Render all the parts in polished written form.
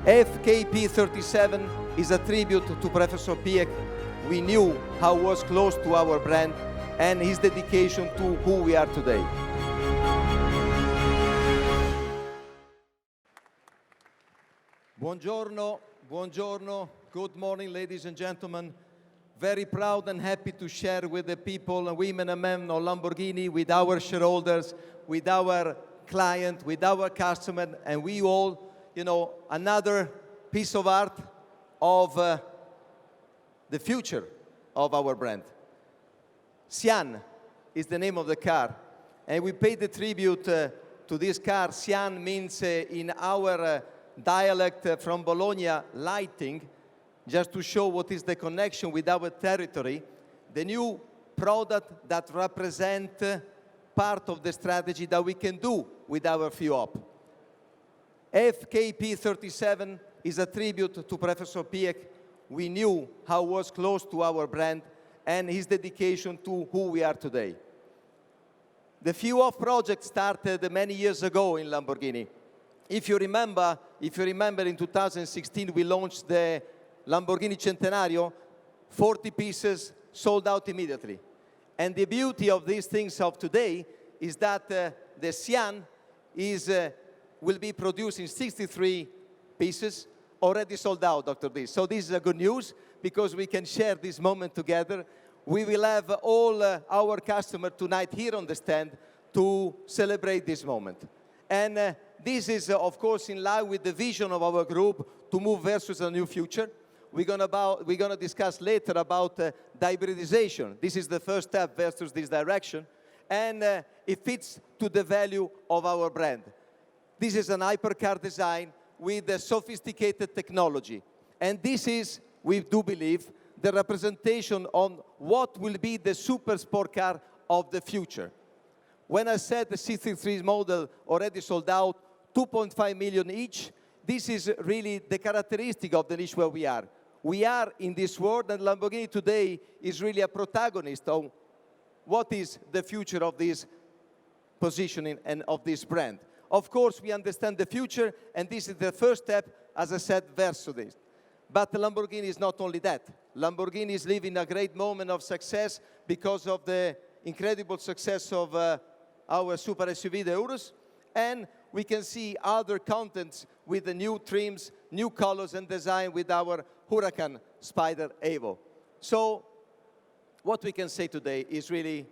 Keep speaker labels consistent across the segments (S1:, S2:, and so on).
S1: FKP 37 is a tribute to Professor Piëch. We knew how was close to our brand and his dedication to who we are today. Buongiorno, buongiorno, good morning, ladies and gentlemen. Very proud and happy to share with the people, women and men of Lamborghini, with our shareholders, with our client, with our customer, and we all, another piece of art of the future of our brand. Sian is the name of the car, and we pay the tribute to this car. Sian means in our dialect from Bologna, lighting, just to show what is the connection with our territory, the new product that represent part of the strategy that we can do with our FIOP. FKP 37 is a tribute to Professor Piëch. We knew how was close to our brand and his dedication to who we are today. The FIOP project started many years ago in Lamborghini. If you remember in 2016 we launched the Lamborghini Centenario, 40 pieces sold out immediately. And the beauty of these things of today is that the Sian will be produced in 63 pieces, already sold out after this. So this is a good news because we can share this moment together. We will have all our customers tonight here on the stand to celebrate this moment. And this is, of course, in line with the vision of our group to move versus a new future. We're going to discuss later about the hybridization. This is the first step versus this direction. And it fits to the value of our brand. This is an hypercar design with a sophisticated technology. And this is, we do believe, the representation on what will be the super sport car of the future. When I said the 63 model already sold out, 2.5 million each, this is really the characteristic of the niche where we are. We are in this world, and Lamborghini today is really a protagonist on what is the future of this positioning and of this brand. Of course, we understand the future, and this is the first step, as I said, versus this. But Lamborghini is not only that. Lamborghini is living a great moment of success because of the incredible success of our super SUV, the Urus, and we can see other contents with the new trims, new colors and design with our Huracan Spider Evo. So what we can say today is really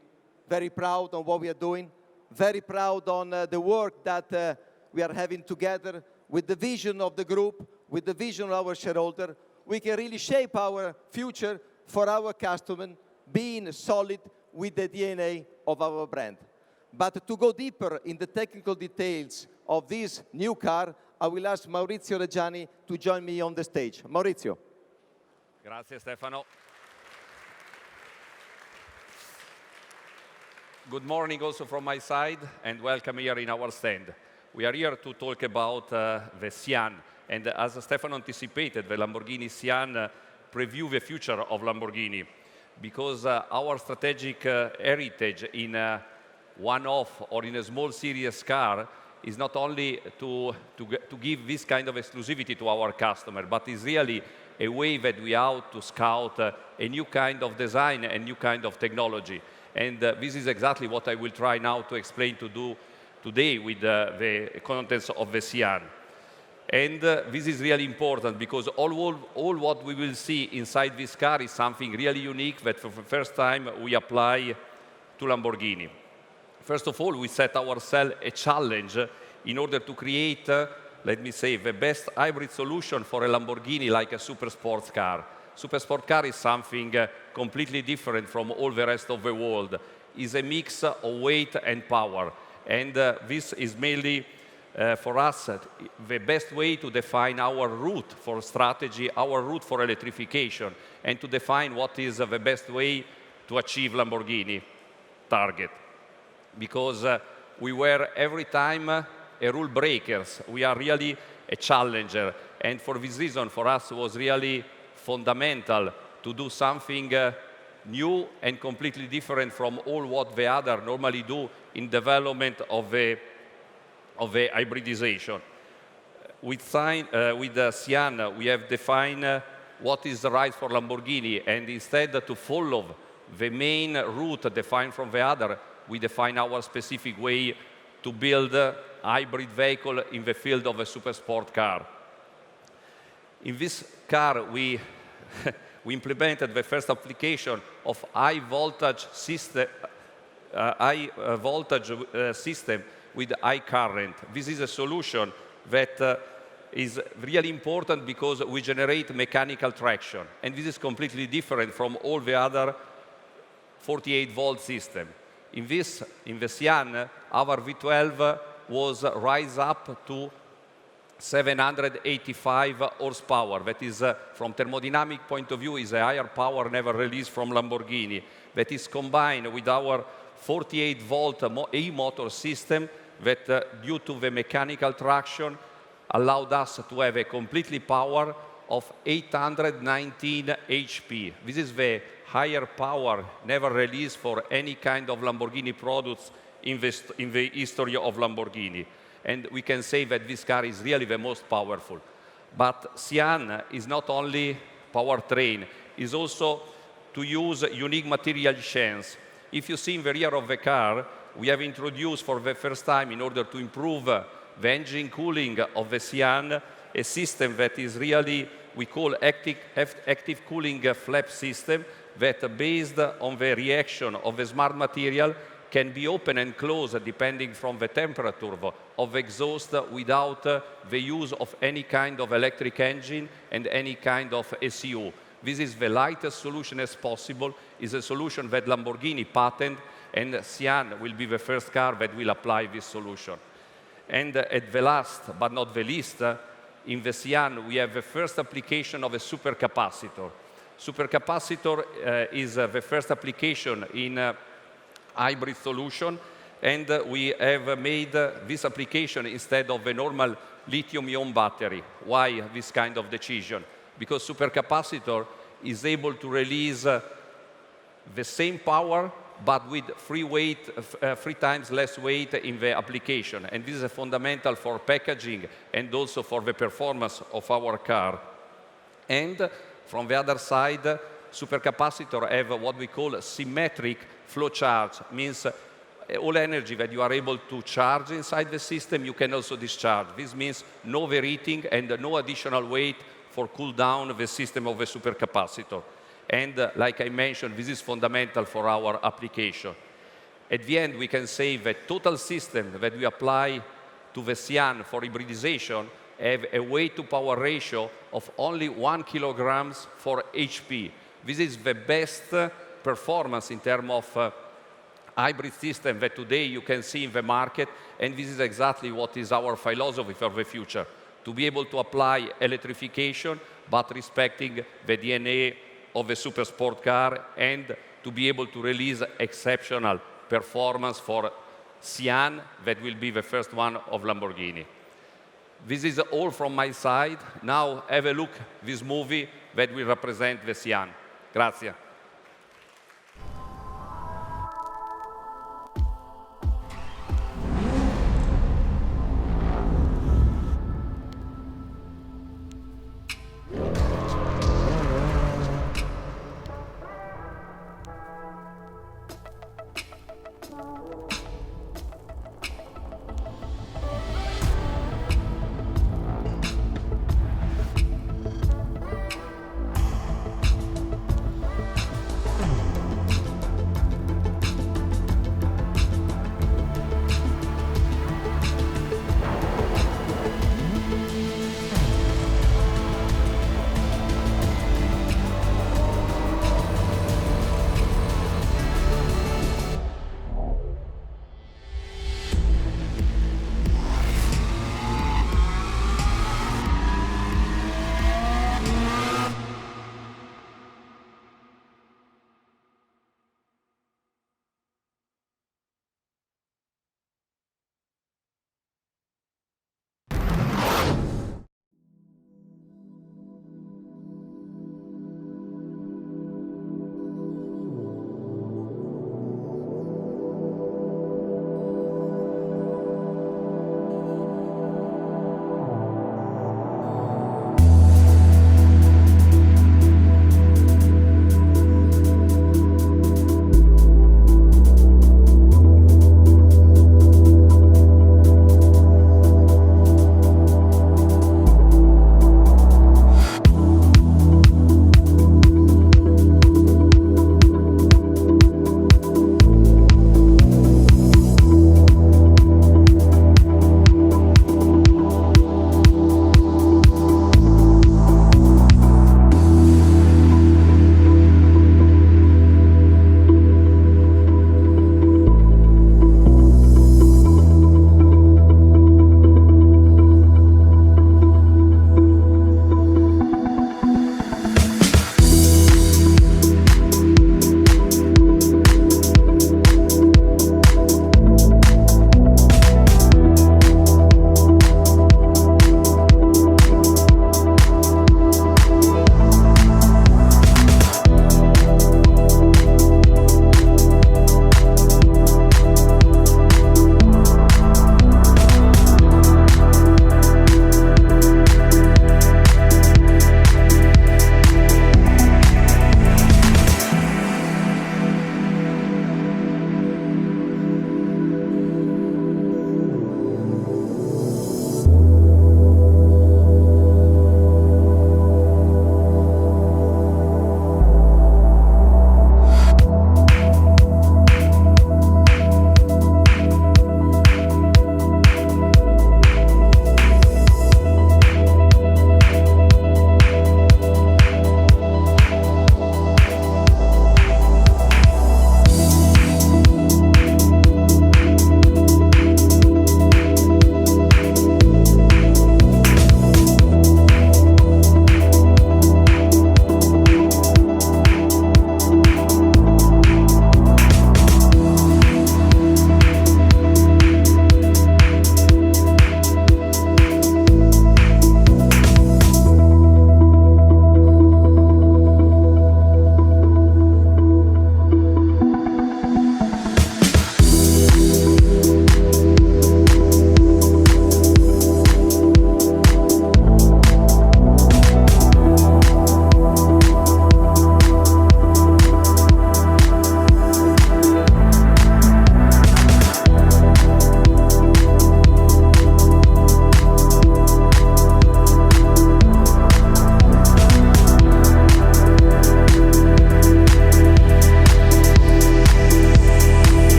S1: very proud on what we are doing, very proud on the work that we are having together with the vision of the group, with the vision of our shareholder. We can really shape our future for our customer, being solid with the DNA of our brand. But to go deeper in the technical details of this new car, I will ask Maurizio Reggiani to join me on the stage. Maurizio.
S2: Grazie Stefano. Good morning also from my side, and welcome here in our stand. We are here to talk about the Sian, and as Stefano anticipated, the Lamborghini Sian preview the future of Lamborghini, because our strategic heritage in one-off or in a small series car is not only to give this kind of exclusivity to our customer, but is really a way that we are out to scout a new kind of design and new kind of technology. And this is exactly what I will try now to explain to do today with the contents of the Sian. And this is really important because all what we will see inside this car is something really unique that for the first time we apply to Lamborghini. First of all, we set ourselves a challenge in order to create, let me say, the best hybrid solution for a Lamborghini like a super sports car. Super sport car is something completely different from all the rest of the world. It's a mix of weight and power. And this is mainly, for us, the best way to define our route for strategy, our route for electrification, and to define what is the best way to achieve Lamborghini target. Because we were every time a rule breakers. We are really a challenger. And for this reason, for us, it was really fundamental to do something new and completely different from all what the other normally do in development of the hybridization. with Sian, we have defined what is right for Lamborghini, and instead to follow the main route defined from the other, we define our specific way to build a hybrid vehicle in the field of a super sport car. In this car, we implemented the first application of high voltage system with high current. This is a solution that is really important because we generate mechanical traction, and this is completely different from all the other 48-volt system. In the Sian, our V12 was raised up to 785 horsepower. That is, from thermodynamic point of view, is a higher power never released from Lamborghini. That is combined with our 48-volt e-motor system that, due to the mechanical traction, allowed us to have a completely power of 819 HP. This is the higher power never released for any kind of Lamborghini products in the history of Lamborghini. And we can say that this car is really the most powerful. But Sian is not only powertrain, it's also to use unique material chains. If you see in the rear of the car, we have introduced for the first time, in order to improve the engine cooling of the Sian, a system that is really, we call active cooling flap system, that based on the reaction of the smart material can be open and closed depending from the temperature of the exhaust without the use of any kind of electric engine and any kind of ECU. This is the lightest solution as possible. It's a solution that Lamborghini patented, and Sian will be the first car that will apply this solution. And at the last, but not the least, in the Sian, we have the first application of a supercapacitor. Supercapacitor is the first application in hybrid solution, and we have made this application instead of a normal lithium-ion battery. Why this kind of decision? Because supercapacitor is able to release the same power, but with three times less weight in the application. And this is fundamental for packaging and also for the performance of our car. And from the other side, supercapacitor have what we call symmetric flow charge. Means all energy that you are able to charge inside the system, you can also discharge. This means no overheating and no additional weight for cool down the system of the supercapacitor. And like I mentioned, this is fundamental for our application. At the end, we can say that total system that we apply to the Sian for hybridization have a weight-to-power ratio of only 1 kilogram for HP. This is the best performance in terms of hybrid system that today you can see in the market, and this is exactly what is our philosophy for the future, to be able to apply electrification, but respecting the DNA of a super sport car, and to be able to release exceptional performance for Sian, that will be the first one of Lamborghini. This is all from my side. Now have a look at this movie that will represent the Sian. Grazie.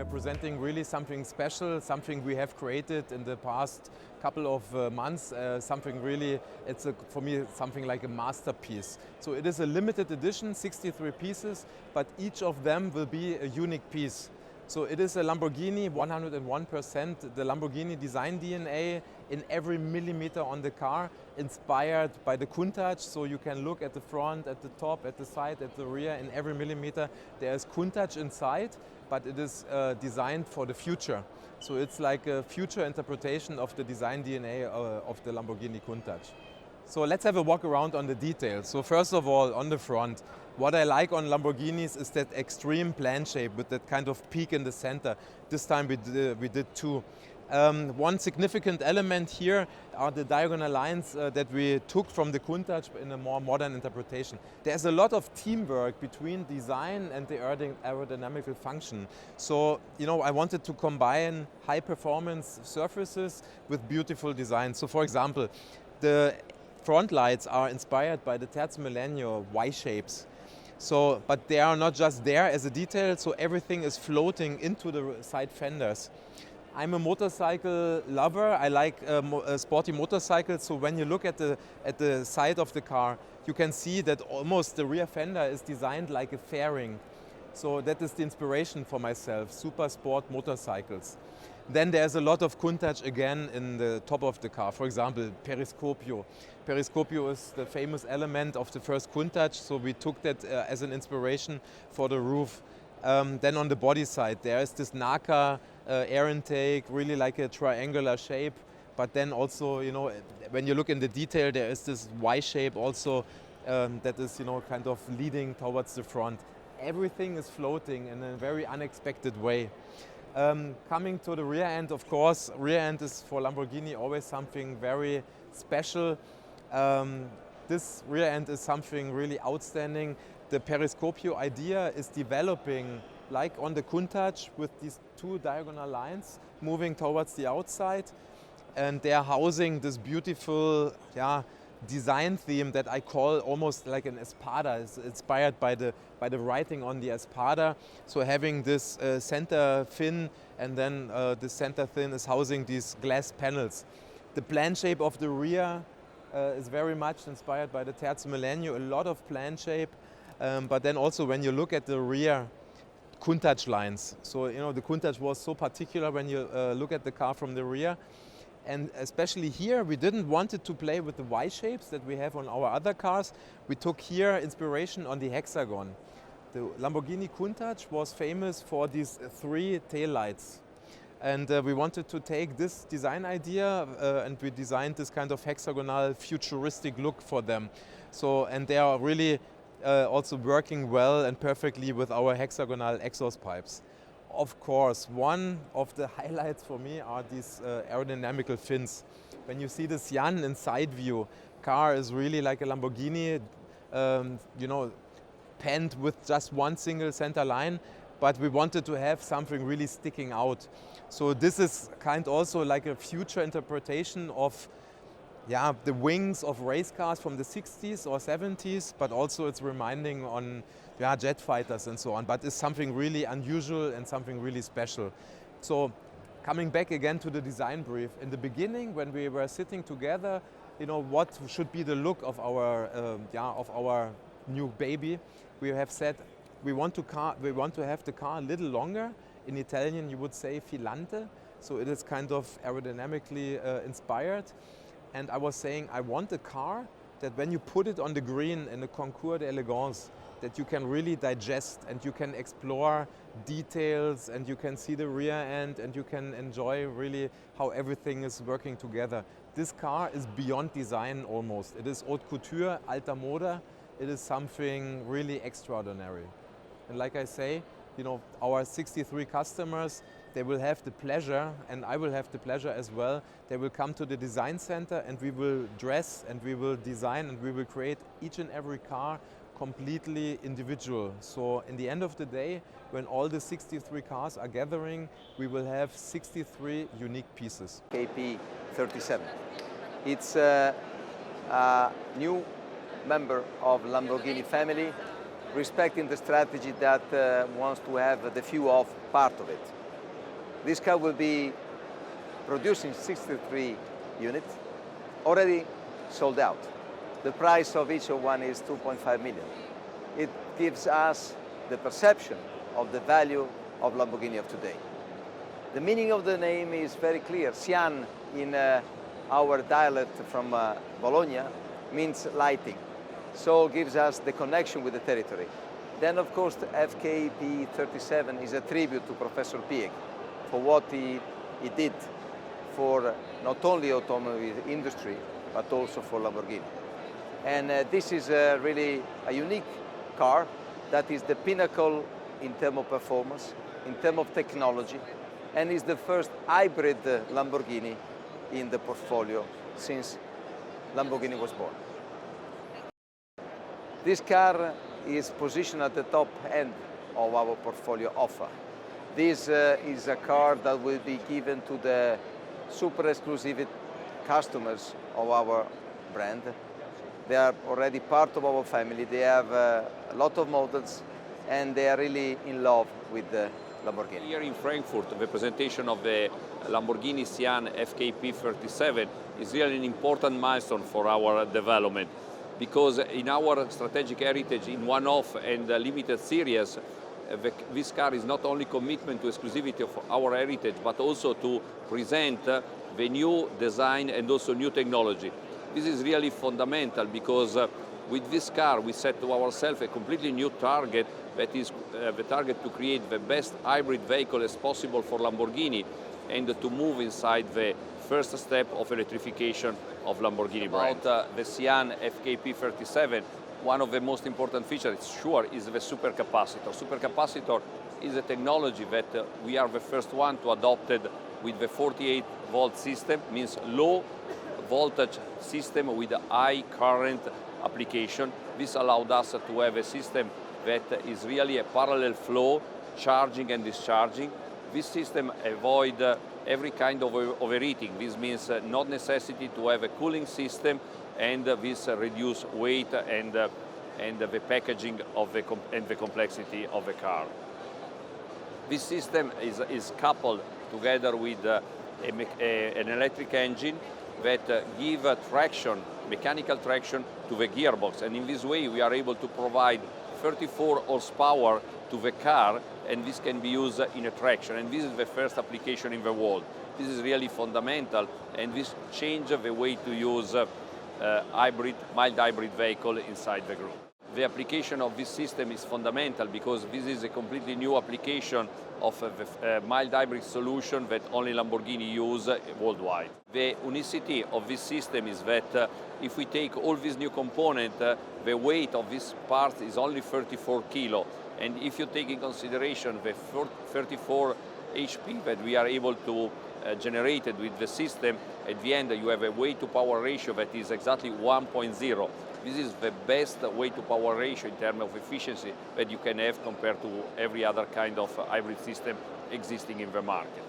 S3: presenting really something special, something we have created in the past couple of months, something really, for me, something like a masterpiece. So it is a limited edition, 63 pieces, but each of them will be a unique piece. So it is a Lamborghini, 101%, the Lamborghini design DNA in every millimeter on the car, inspired by the Countach. So you can look at the front, at the top, at the side, at the rear, in every millimeter. There is Countach inside, but it is designed for the future. So it's like a future interpretation of the design DNA of the Lamborghini Countach. So let's have a walk around on the details. So first of all, on the front, what I like on Lamborghinis is that extreme plan shape with that kind of peak in the center. This time we did two. One significant element here are the diagonal lines that we took from the Countach in a more modern interpretation. There's a lot of teamwork between design and the aerodynamical function. So, I wanted to combine high performance surfaces with beautiful design. So for example, the front lights are inspired by the Terzo Millennio Y shapes. So, but they are not just there as a detail, so everything is floating into the side fenders. I'm a motorcycle lover. I like sporty motorcycles. So when you look at the side of the car, you can see that almost the rear fender is designed like a fairing. So that is the inspiration for myself, super sport motorcycles. Then there's a lot of Countach again in the top of the car. For example, periscopio. Periscopio is the famous element of the first Countach, so we took that as an inspiration for the roof. Then on the body side, there is this NACA air intake, really like a triangular shape. But then also, when you look in the detail, there is this Y shape also that is, kind of leading towards the front. Everything is floating in a very unexpected way. Coming to the rear end, of course, rear end is for Lamborghini always something very special. This rear end is something really outstanding. The periscopio idea is developing like on the Countach with these two diagonal lines moving towards the outside. And they are housing this beautiful design theme that I call almost like an espada. It's inspired by the writing on the espada. So having this center fin, and then the center fin is housing these glass panels. The plan shape of the rear is very much inspired by the Terzo Millennio, a lot of plan shape. But then also when you look at the rear Countach lines. So the Countach was so particular when you look at the car from the rear. And especially here, we didn't want it to play with the Y shapes that we have on our other cars. We took here inspiration on the hexagon. The Lamborghini Countach was famous for these three taillights. And we wanted to take this design idea and we designed this kind of hexagonal futuristic look for them. So, and they are really also working well and perfectly with our hexagonal exhaust pipes. Of course, one of the highlights for me are these aerodynamical fins. When you see the Sian in side view, car is really like a Lamborghini, penned with just one single center line, but we wanted to have something really sticking out. So this is kind also like a future interpretation of the wings of race cars from the 60s or 70s, but also it's reminding on jet fighters and so on, but it's something really unusual and something really special. So coming back again to the design brief, in the beginning when we were sitting together, what should be the look of our new baby, we have said we want to have the car a little longer. In Italian you would say filante, so it is kind of aerodynamically inspired. And I was saying I want a car that when you put it on the green in the Concours d'Elegance, that you can really digest and you can explore details and you can see the rear end and you can enjoy really how everything is working together. This car is beyond design almost. It is haute couture, alta moda. It is something really extraordinary. And like I say, our 63 customers, they will have the pleasure, and I will have the pleasure as well. They will come to the design center and we will dress and we will design and we will create each and every car completely individual. So in the end of the day, when all the 63 cars are gathering, we will have 63 unique pieces.
S1: FKP 37. It's a new member of Lamborghini family, respecting the strategy that wants to have the few of part of it. This car will be producing 63 units, already sold out. The price of each one is 2.5 million. It gives us the perception of the value of Lamborghini of today. The meaning of the name is very clear. Sian, in our dialect from Bologna, means lighting. So gives us the connection with the territory. Then, of course, the FKP 37 is a tribute to Professor Piëch for what he did for not only automobile industry, but also for Lamborghini. And this is really a unique car that is the pinnacle in terms of performance, in terms of technology, and is the first hybrid Lamborghini in the portfolio since Lamborghini was born. This car is positioned at the top end of our portfolio offer. This is a car that will be given to the super exclusive customers of our brand. They are already part of our family. They have a lot of models, and they are really in love with the Lamborghini.
S4: Here in Frankfurt, the presentation of the Lamborghini Sián FKP 37 is really an important milestone for our development, because in our strategic heritage in one-off and limited series, this car is not only commitment to exclusivity of our heritage, but also to present the new design and also new technology. This is really fundamental, because with this car we set to ourselves a completely new target, that is the target to create the best hybrid vehicle as possible for Lamborghini, and to move inside the first step of electrification of Lamborghini brand. About the Sián FKP 37, one of the most important features, sure, is the supercapacitor. Supercapacitor is a technology that we are the first one to adopt it with the 48-volt system, means low voltage system with a high current application. This allowed us to have a system that is really a parallel flow, charging and discharging. This system avoids every kind of overheating. This means not necessity to have a cooling system, and this reduce weight and the packaging of and the complexity of the car. This system is coupled together with an electric engine that give traction, mechanical traction, to the gearbox, and in this way we are able to provide 34 horsepower to the car, and this can be used in a traction, and this is the first application in the world. This is really fundamental, and this changes the way to use mild hybrid vehicle inside the group. The application of this system is fundamental, because this is a completely new application of a mild hybrid solution that only Lamborghini use worldwide. The unicity of this system is that if we take all these new components, the weight of this part is only 34 kilo. And if you take in consideration the 34 HP that we are able to generate with the system, at the end you have a weight to power ratio that is exactly 1.0. This is the best weight to power ratio in terms of efficiency that you can have compared to every other kind of hybrid system existing in the market.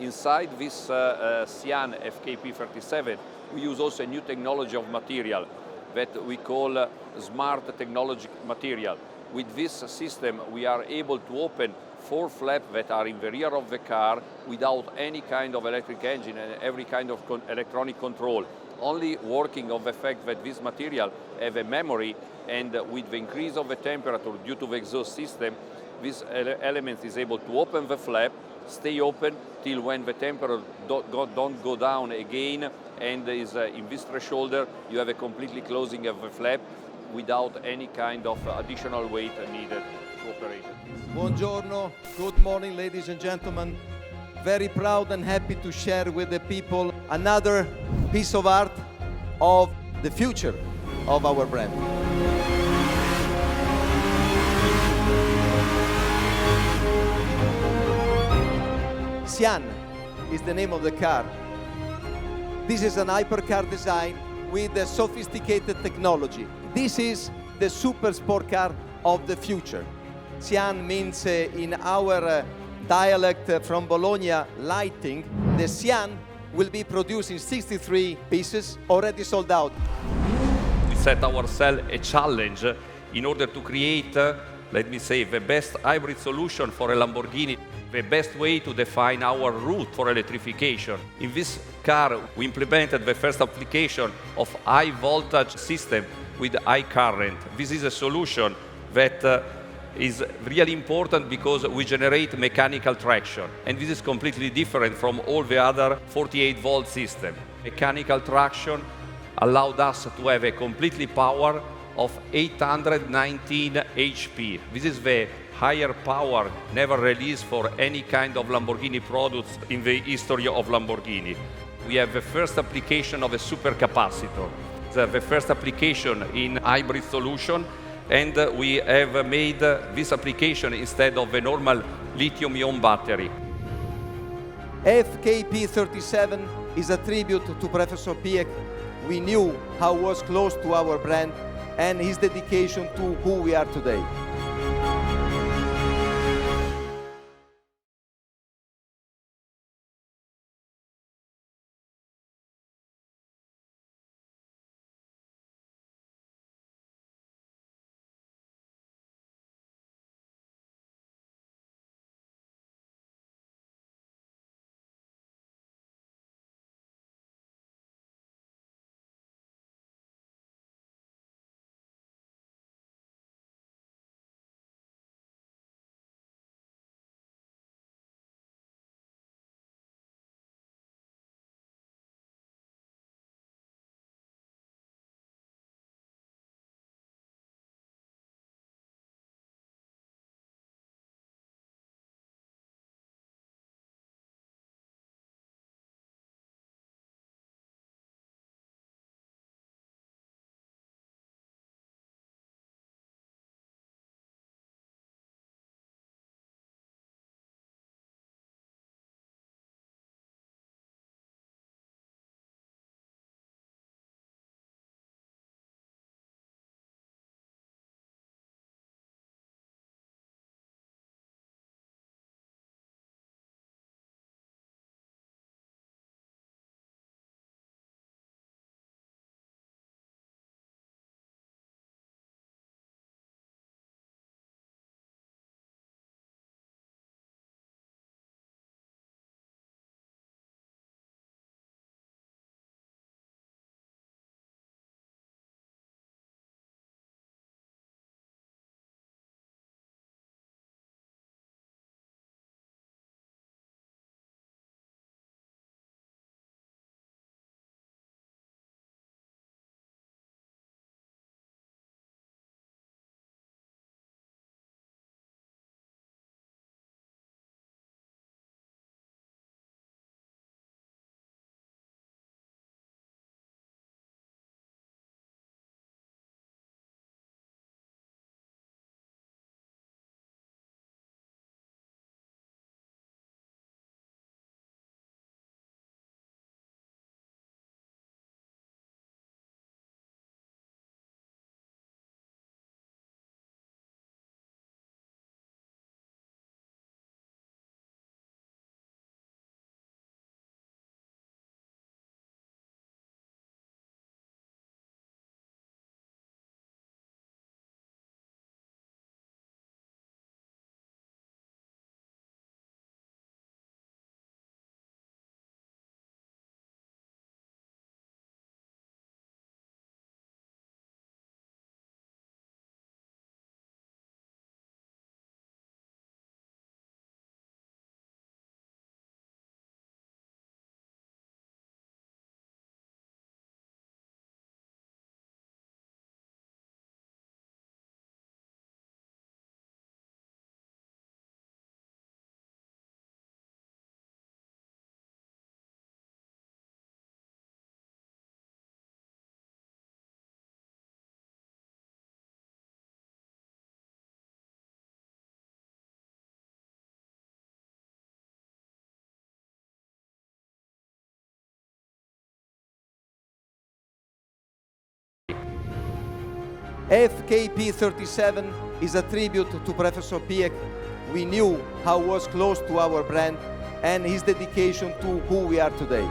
S4: Inside this Sián FKP 37, we use also a new technology of material that we call smart technology material. With this system, we are able to open 4 flaps that are in the rear of the car without any kind of electric engine and every kind of electronic control. Only working on the fact that this material have a memory, and with the increase of the temperature due to the exhaust system, this element is able to open the flap, stay open till when the temperature don't go down again, and is in this threshold you have a completely closing of the flap without any kind of additional weight needed to operate it.
S1: Buongiorno, good morning, ladies and gentlemen. Very proud and happy to share with the people another piece of art of the future of our brand. Sián is the name of the car. This is an hypercar design with a sophisticated technology. This is the super sport car of the future. Sián means in our dialect from Bologna, lighting. The Sián will be produced in 63 pieces, already sold out.
S2: We set ourselves a challenge in order to create let me say, the best hybrid solution for a Lamborghini, the best way to define our route for electrification. In this car, we implemented the first application of high voltage system with high current. This is a solution that is really important because we generate mechanical traction. And this is completely different from all the other 48-volt system. Mechanical traction allowed us to have a completely power of 819 HP. This is the higher power never released for any kind of Lamborghini products in the history of Lamborghini. We have the first application of a supercapacitor, the first application in hybrid solution, and we have made this application instead of the normal lithium-ion battery.
S1: FKP 37 is a tribute to Professor Piëch. We knew how he was close to our brand and his dedication to who we are today. FKP 37 is a tribute to Professor Piëch. We knew how he was close to our brand and his dedication to who we are today.